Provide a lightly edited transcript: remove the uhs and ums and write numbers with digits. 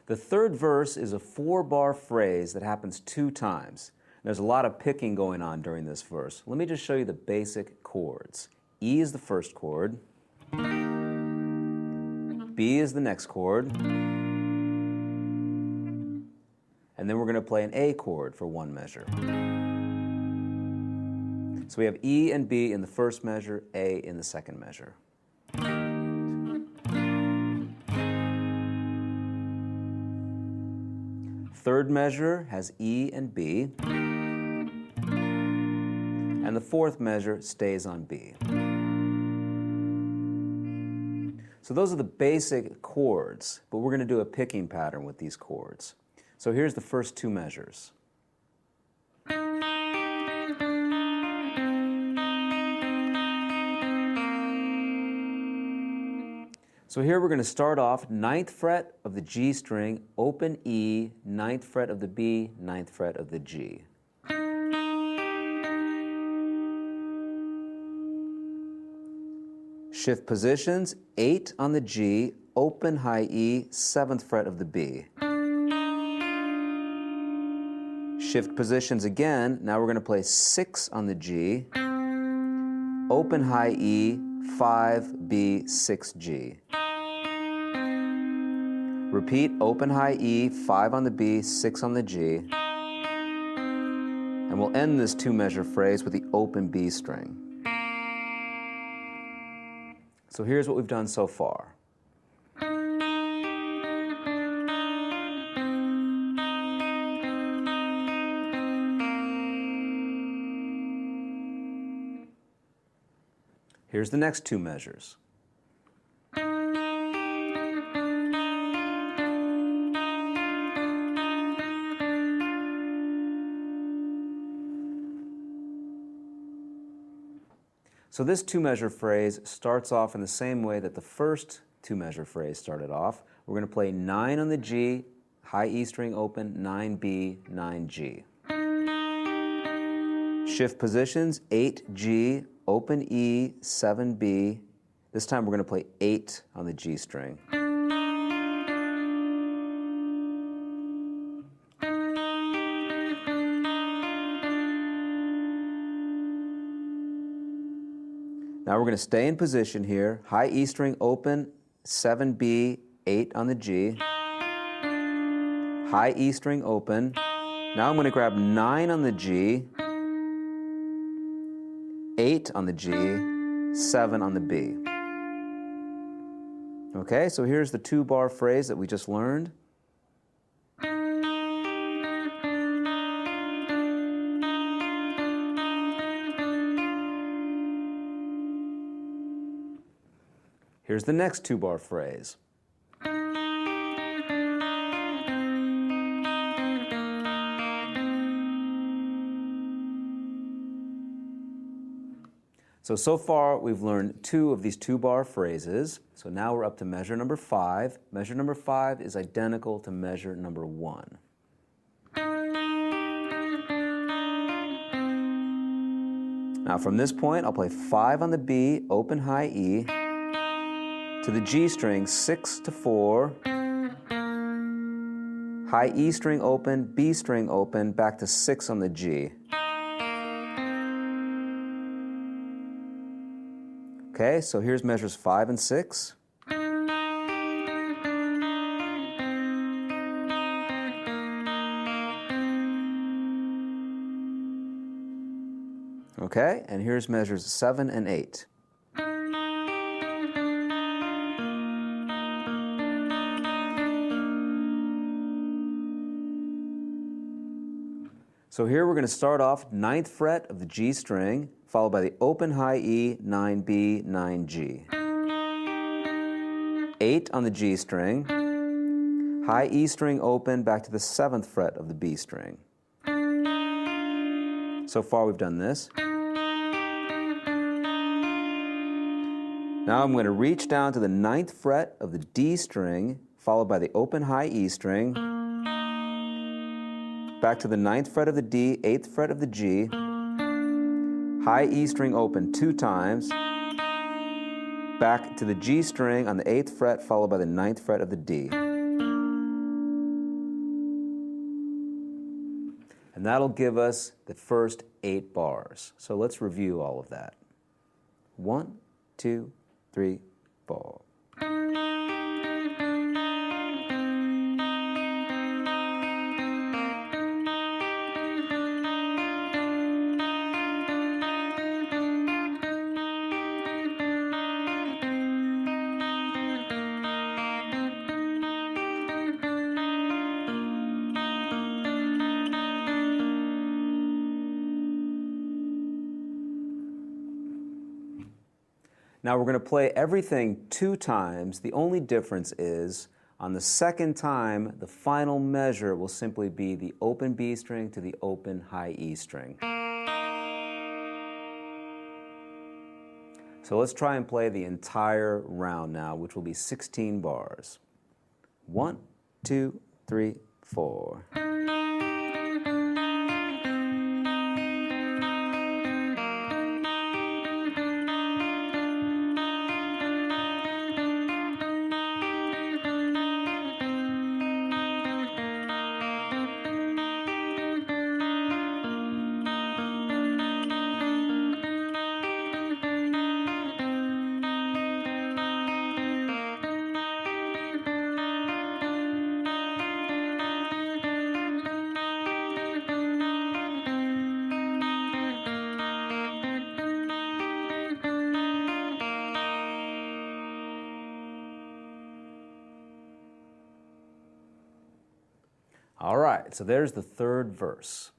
The third verse is a 4-bar phrase that happens 2 times. There's a lot of picking going on during this verse. Let me just show you the basic chords. E is the first chord. B is the next chord. And then we're going to play an A chord for 1 measure. So we have E and B in the first measure, A in the second measure. Third measure has E and B. And the fourth measure stays on B. So those are the basic chords, but we're going to do a picking pattern with these chords. So here's the first 2 measures. So here we're going to start off 9th fret of the G string, open E, 9th fret of the B, 9th fret of the G. Shift positions, 8 on the G, open high E, 7th fret of the B. Shift positions again, now we're going to play 6 on the G, open high E, 5, B, 6, G. Repeat, open high E, 5 on the B, 6 on the G. And we'll end this 2-measure phrase with the open B string. So here's what we've done so far. Here's the next 2 measures. So this 2-measure phrase starts off in the same way that the first 2-measure phrase started off. We're going to play 9 on the G, high E string open, 9B, 9G. Shift positions, 8G, open E, 7B. This time we're going to play 8 on the G string. Now we're going to stay in position here. High E string open, 7B, 8 on the G. High E string open. Now I'm going to grab 9 on the G, 8 on the G, 7 on the B. Okay, so here's the 2-bar phrase that we just learned. Here's the next 2-bar phrase. So far we've learned 2 of these 2-bar phrases. So now we're up to measure number 5. Measure number 5 is identical to measure number 1. Now from this point, I'll play 5 on the B, open high E, to the G string, 6 to 4, high E string open, B string open, back to 6 on the G. Okay, so here's measures 5 and 6. Okay, and here's measures 7 and 8. So here we're going to start off 9th fret of the G string, followed by the open high E, 9B, 9G. 8 on the G string, high E string open, back to the 7th fret of the B string. So far we've done this. Now I'm going to reach down to the 9th fret of the D string, followed by the open high E string, back to the 9th fret of the D, 8th fret of the G, high E string open 2 times, back to the G string on the 8th fret, followed by the 9th fret of the D. And that'll give us the first 8 bars. So let's review all of that. 1, 2, 3, 4. Now we're going to play everything 2 times. The only difference is on the second time, the final measure will simply be the open B string to the open high E string. So let's try and play the entire round now, which will be 16 bars. 1, 2, 3, 4. All right, so there's the third verse.